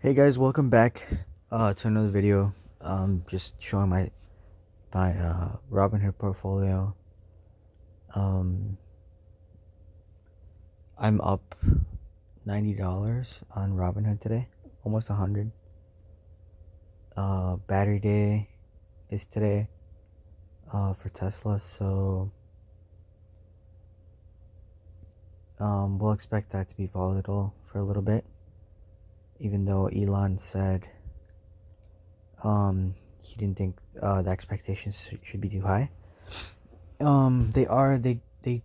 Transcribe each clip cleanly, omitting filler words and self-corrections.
Hey guys, welcome back to another video. Just showing my Robinhood portfolio. Um, I'm up $90 on Robinhood today, almost 100. Battery day is today for Tesla, so we'll expect that to be volatile for a little bit. Even though Elon said he didn't think the expectations should be too high. They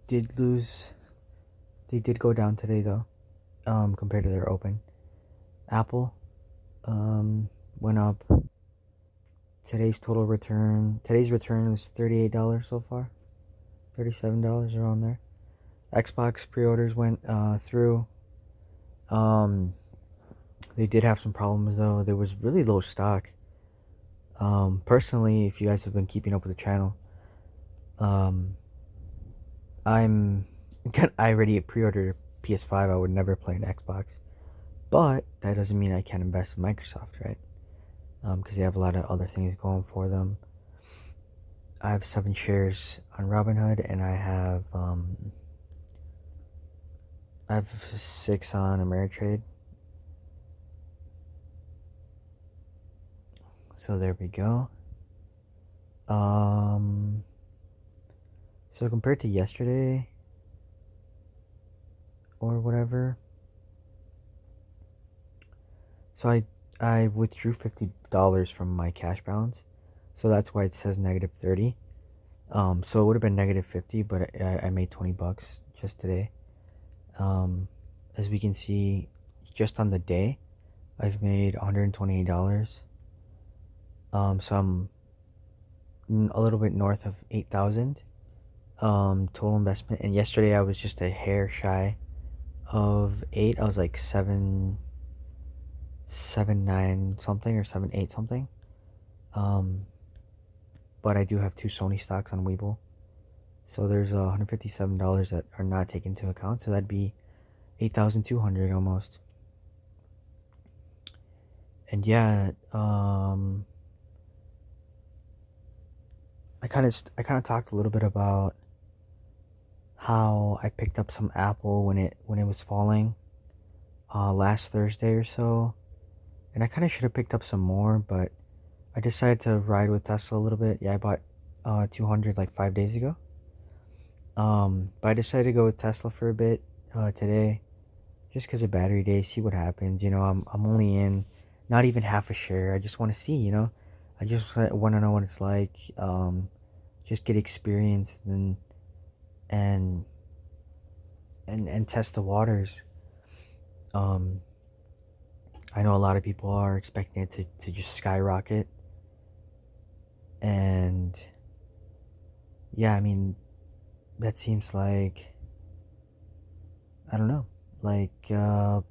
did lose. They did go down today though, compared to their open. Apple went up. Today's return was $38 so far. $37 around there. Xbox pre-orders went through. Um, they did have some problems though. There was really low stock. Personally, if you guys have been keeping up with the channel, um, I'm I already pre-ordered a PS5. I would never play an Xbox, but that doesn't mean I can't invest in Microsoft, right? Because they have a lot of other things going for them. I have 7 shares on Robinhood, and I have 6 on Ameritrade. So there we go. So compared to yesterday or whatever, so I withdrew $50 from my cash balance, so that's why it says negative 30. So it would have been negative 50, but I made $20 just today. As we can see, just on the day, I've made $128. So I'm a little bit north of 8,000 total investment. And yesterday I was just a hair shy of 8. I was like 7.9 something or 7.8 something. But I do have 2 Sony stocks on Webull. So there's $157 that are not taken into account. So that'd be 8,200 almost. And yeah, I kind of talked a little bit about how I picked up some Apple when it was falling last Thursday or so, and I kind of should have picked up some more, but I decided to ride with Tesla a little bit. Yeah, I bought 200 like 5 days ago. But I decided to go with Tesla for a bit today, just because of battery day. See what happens. I'm only in not even half a share. I just want to see. I just want to know what it's like. Just get experience and and test the waters. Um, I know a lot of people are expecting it to just skyrocket, and yeah, I mean that seems like, I don't know, like I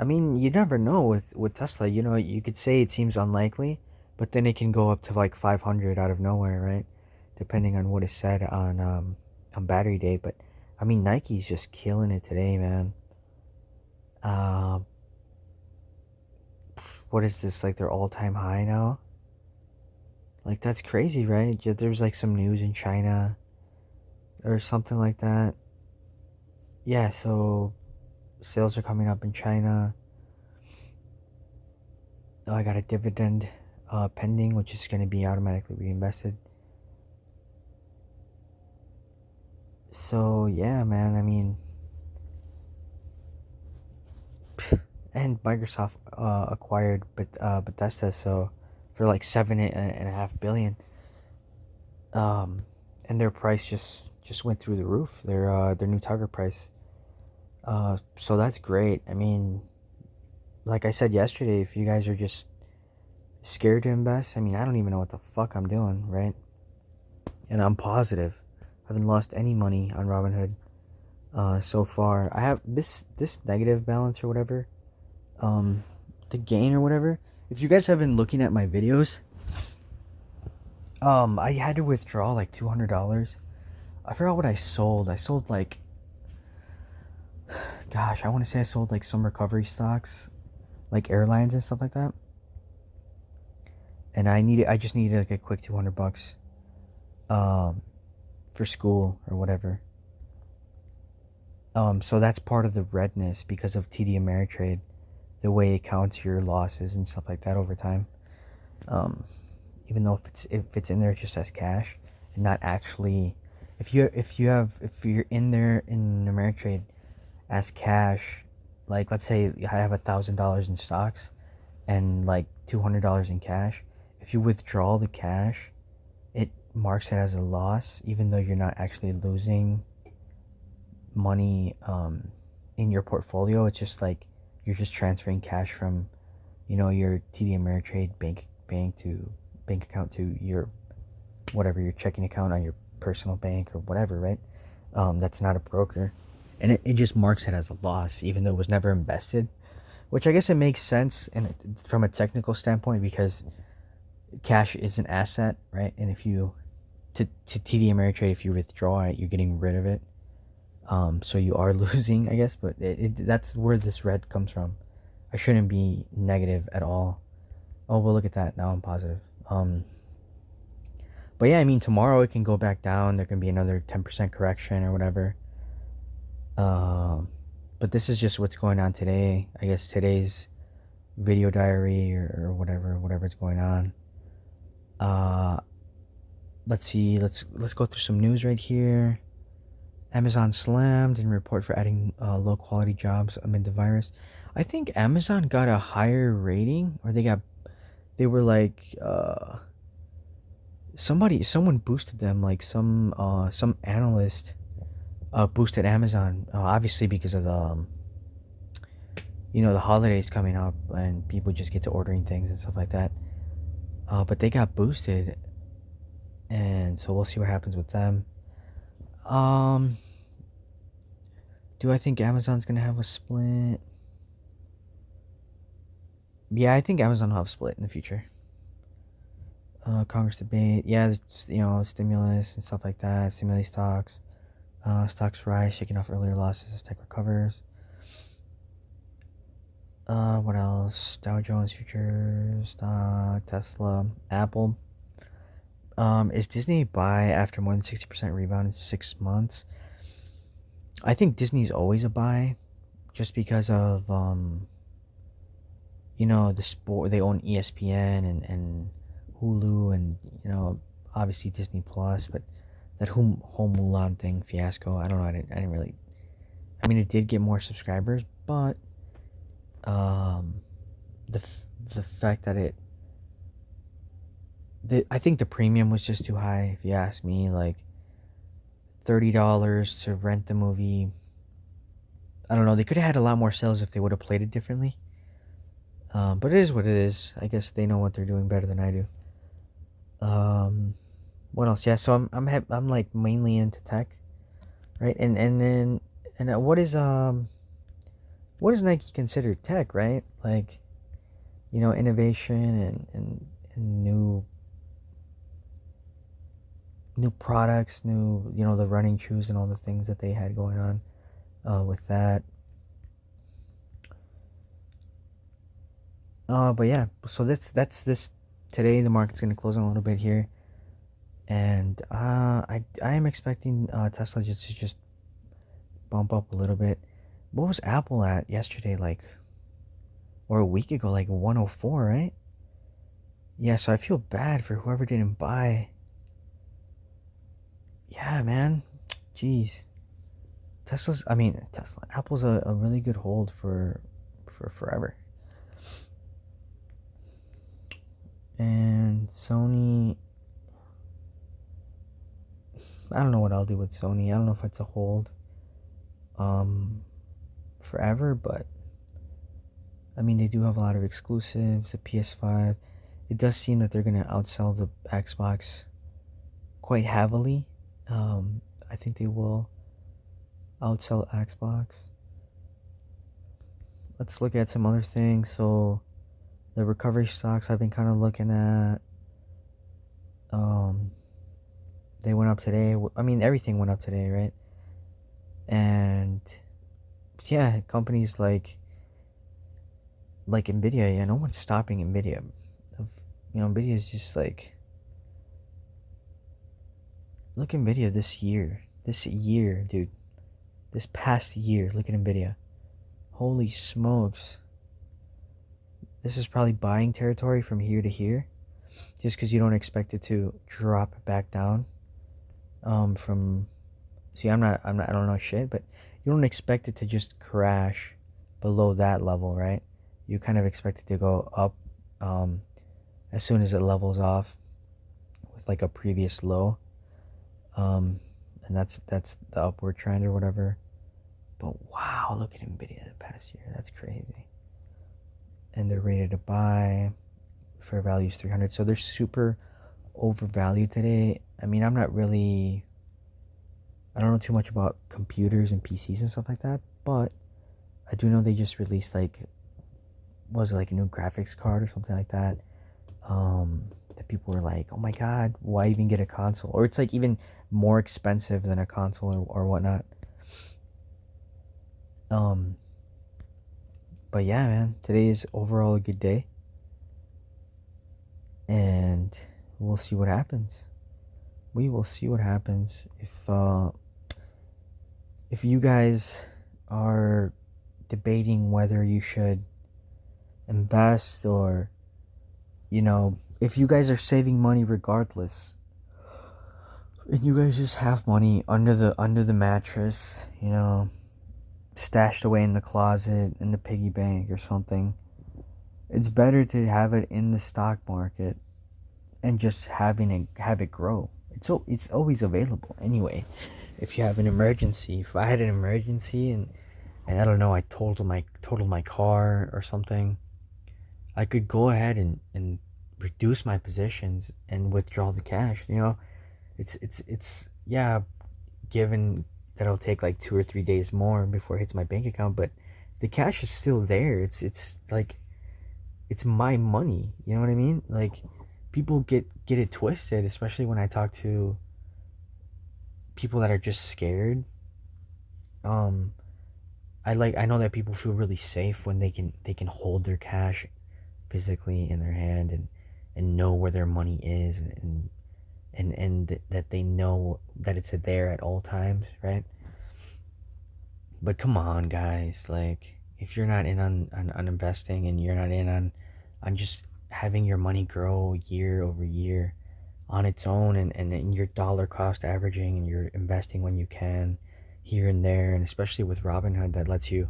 mean, you never know with Tesla. You could say it seems unlikely, but then it can go up to like 500 out of nowhere, right? Depending on what is said on battery day. But I mean, Nike's just killing it today, man. Uh, what is this, like their all-time high now? Like, that's crazy, right? There's like some news in China or something like that. Yeah, so sales are coming up in China. Oh, I got a dividend pending, which is going to be automatically reinvested. So yeah, man. I mean, and Microsoft acquired Bethesda, so for like 7.5 billion. And their price just went through the roof. Their new target price. So that's great. I mean, like I said yesterday, if you guys are just scared to invest, I mean, I don't even know what the fuck I'm doing, right? And I'm positive I haven't lost any money on Robinhood so far. I have this negative balance or whatever, the gain or whatever. If you guys have been looking at my videos, I had to withdraw like $200. I forgot what I sold. I sold like, gosh, I want to say I sold like some recovery stocks. like airlines and stuff like that. And I just needed like a quick $200 um for school or whatever. So that's part of the redness because of TD Ameritrade, the way it counts your losses and stuff like that over time. Um, Even though if it's in there just as cash and not actually, if you're in there in Ameritrade as cash, like let's say I have $1,000 in stocks and like $200 in cash. If you withdraw the cash, it marks it as a loss, even though you're not actually losing money in your portfolio. It's just like you're just transferring cash from your TD Ameritrade bank account to your whatever your checking account on your personal bank or whatever, right? That's not a broker, and it just marks it as a loss, even though it was never invested. Which I guess it makes sense and from a technical standpoint because cash is an asset, right? And if you to TD Ameritrade, if you withdraw it, you're getting rid of it. So you are losing, I guess, but that's where this red comes from. I shouldn't be negative at all. Oh, well, look at that. Now I'm positive. But yeah, I mean, tomorrow it can go back down. There can be another 10% correction or whatever. But this is just what's going on today. I guess today's video diary or whatever's going on. Let's see. Let's go through some news right here. Amazon slammed in report for adding low quality jobs amid the virus. I think Amazon got a higher rating, or they were like someone boosted them, like some analyst boosted Amazon, obviously because of the holidays coming up and people just get to ordering things and stuff like that. But they got boosted, and so we'll see what happens with them. Um, do I think Amazon's gonna have a split? Yeah, I think Amazon will have a split in the future. Congress debate, yeah, stimulus and stuff like that, stimulus stocks. Stocks rise, shaking off earlier losses as tech recovers. What else? Dow Jones futures, stock, Tesla, Apple. Is Disney buy after more than 60% rebound in 6 months? I think Disney's always a buy, just because of the sport. They own ESPN and Hulu and obviously Disney Plus, but that Home Mulan thing fiasco. I don't know. I didn't really. I mean, it did get more subscribers, but um, the fact that I think the premium was just too high. If you ask me, like $30 to rent the movie. I don't know. They could have had a lot more sales if they would have played it differently. But it is what it is. I guess they know what they're doing better than I do. What else? Yeah. So I'm like mainly into tech, right? And what is Nike considered tech, right? Like innovation and new products, new the running shoes and all the things that they had going on with that. But yeah, so that's this today. The market's gonna close on a little bit here, and I am expecting Tesla just bump up a little bit. What was Apple at yesterday, like, or a week ago, like 104, right? Yeah, so I feel bad for whoever didn't buy. Yeah, man, jeez. Apple's a really good hold for forever. And Sony, I don't know what I'll do with Sony. I don't know if it's a hold forever, but I mean, they do have a lot of exclusives. The PS5, it does seem that they're gonna outsell the Xbox quite heavily. I think they will outsell Xbox. Let's look at some other things. So the recovery stocks I've been kind of looking at. They went up today. I mean, everything went up today, right? And yeah, companies like like Nvidia, yeah, no one's stopping Nvidia. Nvidia is just like, look at Nvidia this year, dude, this past year. Look at Nvidia. Holy smokes, this is probably buying territory from here to here, just because you don't expect it to drop back down. From See, I don't know shit, but you don't expect it to just crash below that level, right? You kind of expect it to go up, um, as soon as it levels off with like a previous low, um, and that's the upward trend or whatever. But wow, look at Nvidia the past year. That's crazy. And they're rated to buy. Fair value is 300, so they're super overvalued today. I mean, I don't know too much about computers and PCs and stuff like that, but I do know they just released like, was it like a new graphics card or something like that? That people were like, oh my god, why even get a console? Or it's like even more expensive than a console or whatnot. Um, but yeah, man, today is overall a good day, and we'll see what happens. We will see what happens. If you guys are debating whether you should invest, or if you guys are saving money regardless, and you guys just have money under the mattress, stashed away in the closet, in the piggy bank or something, it's better to have it in the stock market and just have it grow. It's always available anyway. If you have an emergency, if I had an emergency, and I don't know, I totaled my car or something, I could go ahead and reduce my positions and withdraw the cash. It's yeah, given that it'll take like 2 or 3 days more before it hits my bank account, but the cash is still there. It's like, it's my money. You know what I mean? Like, people get it twisted, especially when I talk to people that are just scared. Um, I know that people feel really safe when they can hold their cash physically in their hand, and know where their money is, and that they know that it's there at all times, right? But come on, guys, like, if you're not in on investing, and you're not in on just having your money grow year over year on its own, and your dollar cost averaging, and you're investing when you can here and there, and especially with Robinhood that lets you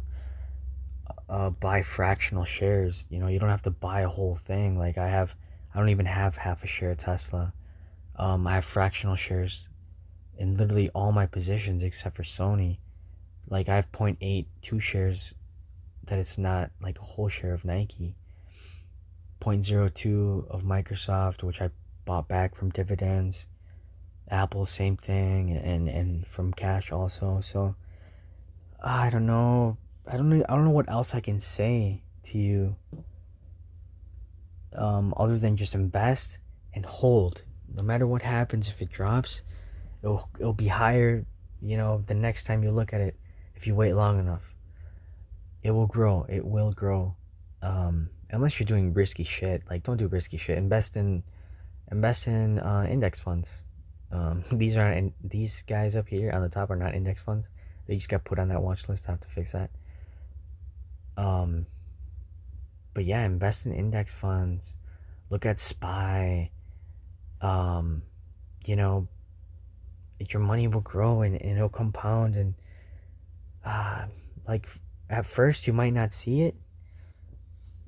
buy fractional shares. You don't have to buy a whole thing. Like, I don't even have half a share of Tesla. I have fractional shares in literally all my positions except for Sony. Like, I have 0.82 shares that it's not like a whole share of Nike. 0.02 of Microsoft, which I bought back from dividends. Apple, same thing, and from cash also. So I don't know. I don't know what else I can say to you, other than just invest and hold. No matter what happens, if it drops, it'll be higher. The next time you look at it, if you wait long enough, it will grow. It will grow. Unless you're doing risky shit, like, don't do risky shit. Invest in index funds. These guys up here on the top are not index funds. They just got put on that watch list. I have to fix that. Um, but yeah, invest in index funds. Look at SPY. Um, you know, your money will grow, and it'll compound, and uh, like, at first you might not see it,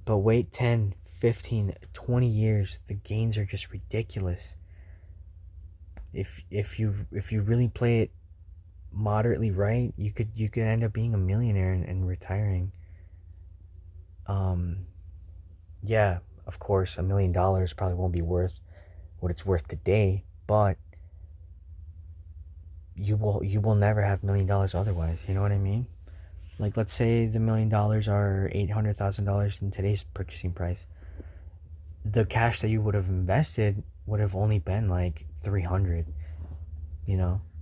but wait 10, 15, 20 years, the gains are just ridiculous. If you really play it moderately right, you could end up being a millionaire, and retiring. Um, yeah, of course, $1 million probably won't be worth what it's worth today, but you will never have $1 million otherwise. You know what I mean? Like, let's say the $1 million are $800,000 in today's purchasing price. The cash that you would have invested would have only been like 300.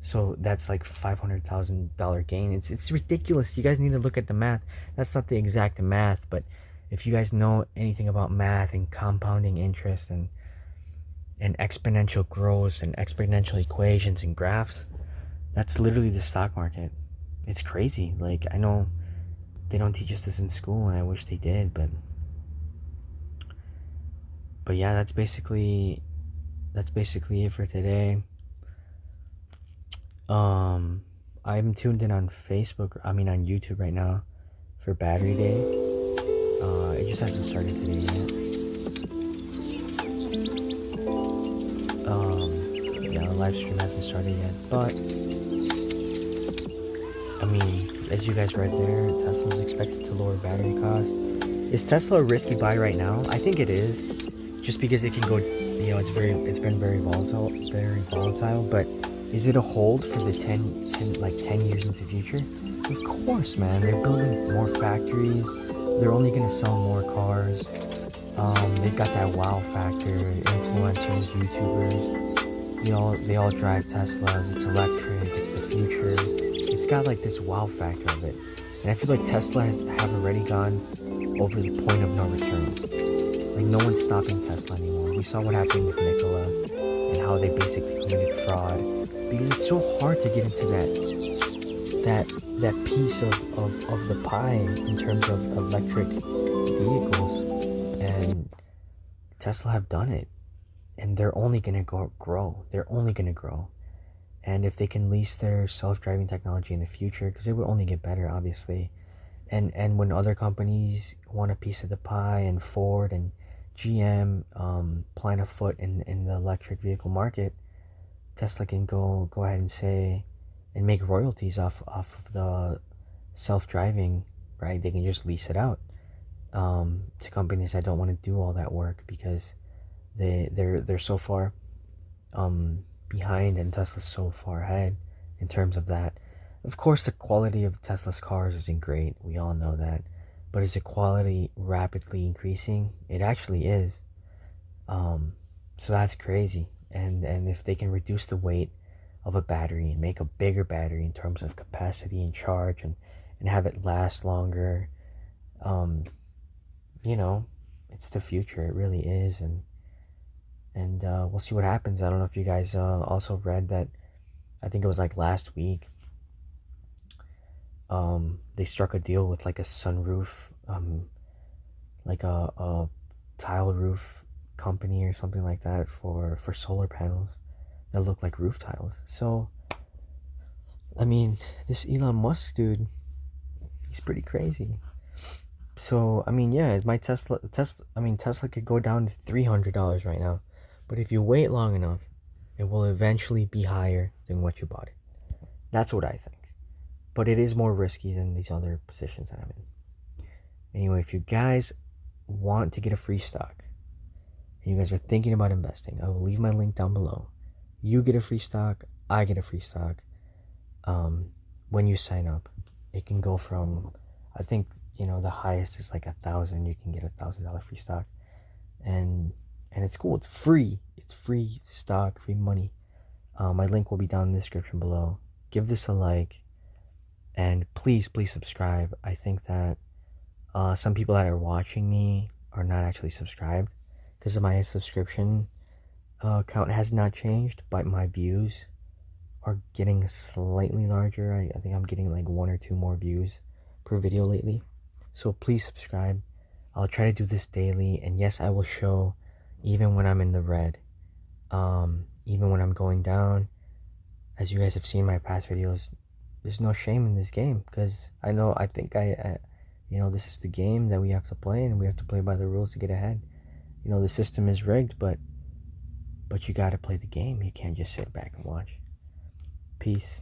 So that's like $500,000 gain. It's ridiculous. You guys need to look at the math. That's not the exact math, but If you guys know anything about math and compounding interest and exponential growth and exponential equations and graphs, that's literally the stock market. It's crazy. Like, I know they don't teach us this in school, and I wish they did, but yeah, that's basically it for today. I'm tuned in on on YouTube right now for Battery Day. It just hasn't started today yet. Yeah, the live stream hasn't started yet, but I mean, as you guys read there, Tesla's expected to lower battery cost. Is Tesla a risky buy right now? I think it is, just because it can go. It's been very volatile. But is it a hold for the 10 years into the future? Of course, man. They're building more factories. They're only gonna sell more cars. They've got that wow factor. Influencers, YouTubers, they all drive Teslas. It's electric. It's the future. It's got like this wow factor of it, and I feel like Tesla have already gone over the point of no return. Like, no one's stopping Tesla anymore. We saw what happened with Nikola and how they basically committed fraud, because it's so hard to get into that piece of the pie in terms of electric vehicles, and Tesla have done it, and they're only gonna grow. They're only gonna grow. And if they can lease their self-driving technology in the future, because it will only get better, obviously. And when other companies want a piece of the pie, and Ford and GM plant a foot in the electric vehicle market, Tesla can go ahead and say and make royalties off of the self-driving, right? They can just lease it out to companies that don't want to do all that work, because they're so far behind, and Tesla's so far ahead in terms of that. Of course, the quality of Tesla's cars isn't great. We all know that. But is the quality rapidly increasing? It actually is. So that's crazy. And if they can reduce the weight of a battery and make a bigger battery in terms of capacity and charge, and have it last longer, um, it's the future. It really is. And we'll see what happens. I don't know if you guys also read that. I think it was like last week. They struck a deal with like a sunroof, like a tile roof company or something like that for solar panels that look like roof tiles. So, I mean, this Elon Musk dude, he's pretty crazy. So, I mean, yeah, my Tesla could go down to $300 right now, but if you wait long enough, it will eventually be higher than what you bought it. That's what I think. But it is more risky than these other positions that I'm in. Anyway, if you guys want to get a free stock, and you guys are thinking about investing, I will leave my link down below. You get a free stock, I get a free stock. When you sign up, it can go from, I think, the highest is like 1,000. You can get $1,000 free stock, and it's cool. It's free. It's free stock, free money. My link will be down in the description below. Give this a like. And please subscribe. I think that some people that are watching me are not actually subscribed, because my subscription count has not changed, but my views are getting slightly larger. I think I'm getting like 1 or 2 more views per video lately. So please subscribe. I'll try to do this daily, and yes, I will show even when I'm in the red, even when I'm going down. As you guys have seen my past videos, there's no shame in this game, because I think this is the game that we have to play, and we have to play by the rules to get ahead. The system is rigged, but you got to play the game. You can't just sit back and watch. Peace.